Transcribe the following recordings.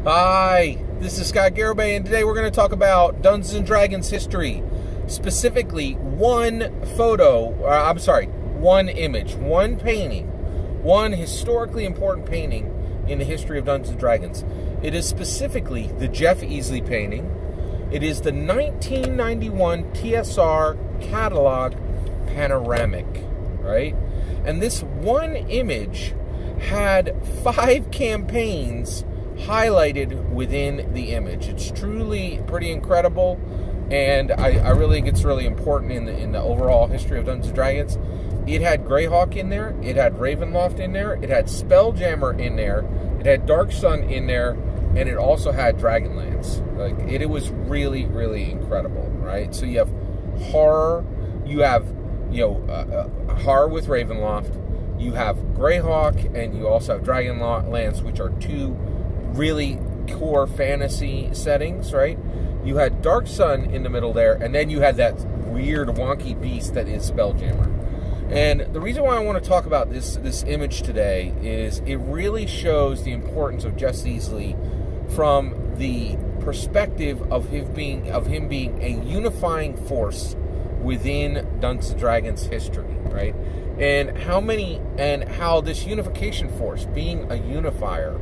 Hi, this is Scott Garibay, and today we're going to talk about Dungeons & Dragons history. Specifically, one image, one painting, one historically important painting in the history of Dungeons & Dragons. It is specifically the Jeff Easley painting. It is the 1991 TSR catalog Panoramic, right? And this one image had 5 campaigns highlighted within the image. It's truly pretty incredible, and I really think it's really important in the overall history of Dungeons & Dragons. It had Greyhawk in there, it had Ravenloft in there, it had Spelljammer in there, it had Dark Sun in there, and it also had Dragonlance. It was really, really incredible, right? So you have horror, you have horror with Ravenloft, you have Greyhawk, and you also have Dragonlance, which are two really core fantasy settings, right? You had Dark Sun in the middle there, and then you had that weird wonky beast that is Spelljammer. And the reason why I want to talk about this image today is it really shows the importance of Jeff Easley from the perspective of him being a unifying force within Dungeons & Dragons history, right? And how this unification force, being a unifier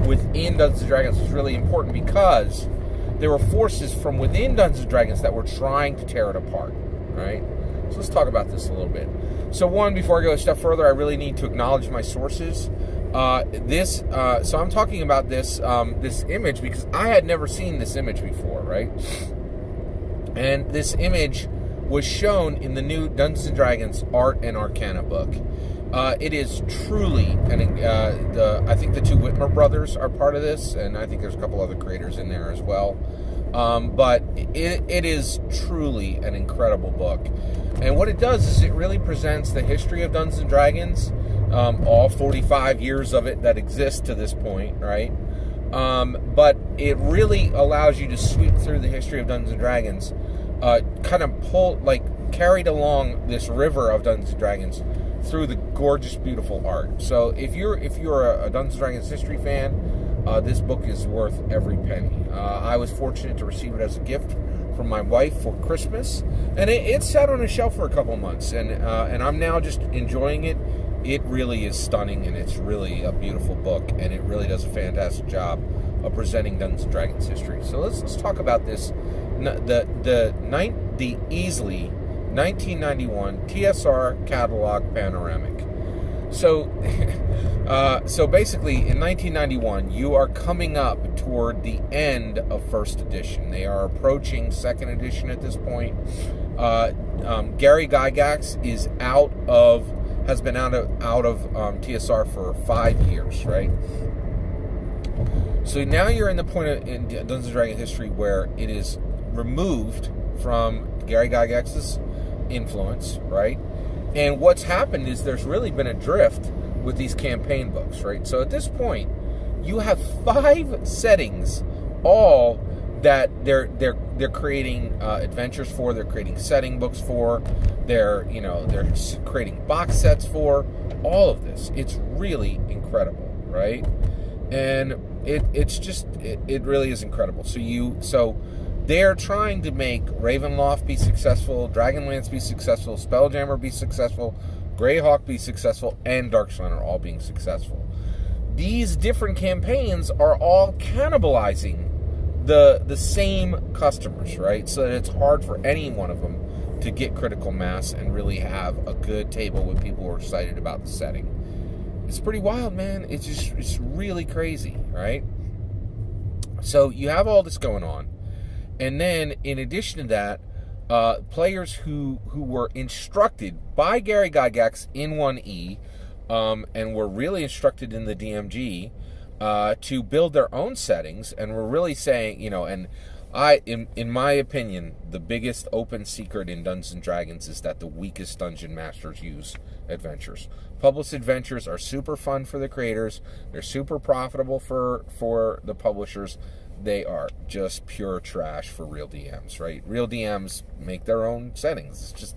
within Dungeons & Dragons, is really important, because there were forces from within Dungeons & Dragons that were trying to tear it apart, right? So let's talk about this a little bit. So before I go a step further, I really need to acknowledge my sources. So I'm talking about this image because I had never seen this image before, right? And this image was shown in the new Dungeons & Dragons Art and Arcana book. It is truly, I think the two Whitmer brothers are part of this, and I think there's a couple other creators in there as well. But it is truly an incredible book. And what it does is it really presents the history of Dungeons & Dragons, all 45 years of it that exists to this point, right? But it really allows you to sweep through the history of Dungeons & Dragons, kind of carried along this river of Dungeons & Dragons through the gorgeous, beautiful art. So if you're a Dungeons & Dragons history fan, this book is worth every penny. I was fortunate to receive it as a gift from my wife for Christmas, and it sat on a shelf for a couple months, and I'm now just enjoying it. It really is stunning, and it's really a beautiful book, and it really does a fantastic job of presenting Dungeons & Dragons history. So let's talk about this. The Easley 1991 TSR catalog Panoramic. So basically, in 1991, you are coming up toward the end of first edition. They are approaching second edition at this point. Gary Gygax has been out of TSR for 5 years, right? So now you're in the point in Dungeons & Dragons history where it is removed from Gary Gygax's influence, right? And what's happened is there's really been a drift with these campaign books, right? So at this point, you have 5 settings, all that they're creating adventures for, they're creating setting books for, they're creating box sets for, all of this. It's really incredible, right? And it really is incredible. So they're trying to make Ravenloft be successful, Dragonlance be successful, Spelljammer be successful, Greyhawk be successful, and Dark Sun are all being successful. These different campaigns are all cannibalizing the same customers, right? So that it's hard for any one of them to get critical mass and really have a good table with people who are excited about the setting. It's pretty wild, man. It's really crazy, right? So you have all this going on. And then, in addition to that, players who were instructed by Gary Gygax in 1E, and were really instructed in the DMG to build their own settings, and were really saying, and in my opinion, the biggest open secret in Dungeons & Dragons is that the weakest dungeon masters use adventures. Published adventures are super fun for the creators. They're super profitable for the publishers. They are just pure trash for real DMs, right? Real DMs make their own settings. It's just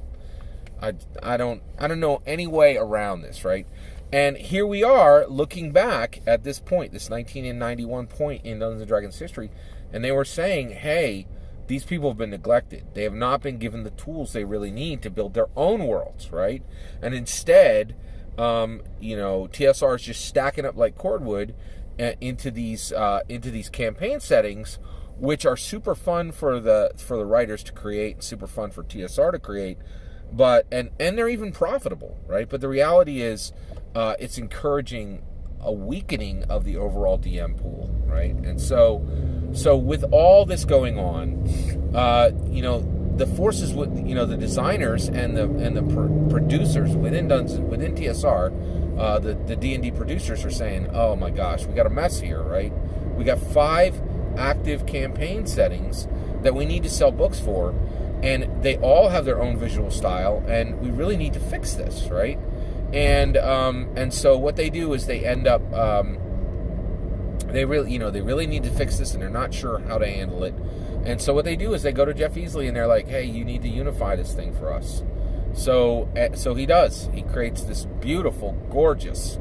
I don't know any way around this, right? And here we are looking back at this point, this 1991 point in Dungeons & Dragons history, and they were saying, hey, these people have been neglected. They have not been given the tools they really need to build their own worlds, right? And instead, TSR is just stacking up like cordwood into these campaign settings, which are super fun for the writers to create, super fun for TSR to create, but and they're even profitable, right? But the reality is, it's encouraging a weakening of the overall DM pool, right? And so with all this going on, the forces with the designers and the producers within TSR, the D&D producers are saying, oh my gosh, we got a mess here, right? We got 5 active campaign settings that we need to sell books for, and they all have their own visual style, and we really need to fix this, right? And so what they do is they end up they really need to fix this, and they're not sure how to handle it. And so what they do is they go to Jeff Easley and they're like, hey, you need to unify this thing for us. So he does. He creates this beautiful, gorgeous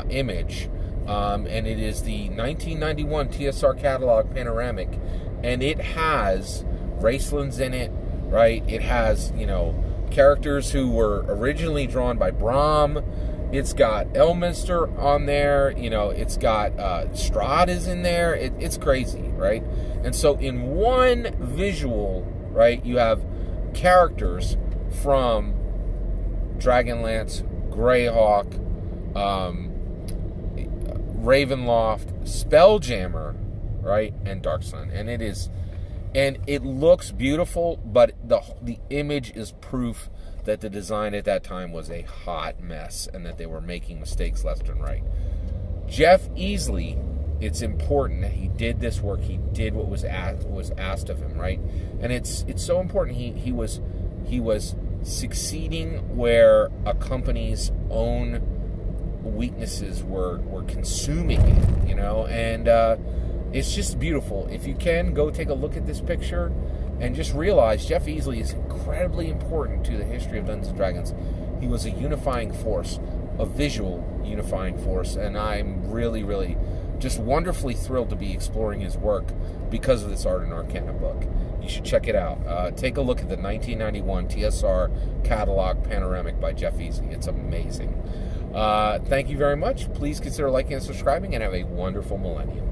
image, and it is the 1991 TSR catalog Panoramic, and it has Racelands in it, right? It has characters who were originally drawn by Brahm. It's got Elminster on there. It's got Strahd is in there. It's crazy, right? And so in one visual, right, you have characters from Dragonlance, Greyhawk, Ravenloft, Spelljammer, right, and Darksun, and it looks beautiful, but the image is proof that the design at that time was a hot mess and that they were making mistakes left and right. Jeff Easley, it's important that he did this work. He did what was asked of him, right? And it's so important. He was succeeding where a company's own weaknesses were consuming it, and it's just beautiful. If you can, go take a look at this picture and just realize Jeff Easley is incredibly important to the history of Dungeons & Dragons. He was a unifying force, a visual unifying force, and I'm really, really just wonderfully thrilled to be exploring his work because of this Art and Arcana book. You should check it out. Take a look at the 1991 TSR catalog Panoramic by Jeff Easley. It's amazing. Thank you very much. Please consider liking and subscribing, and have a wonderful millennium.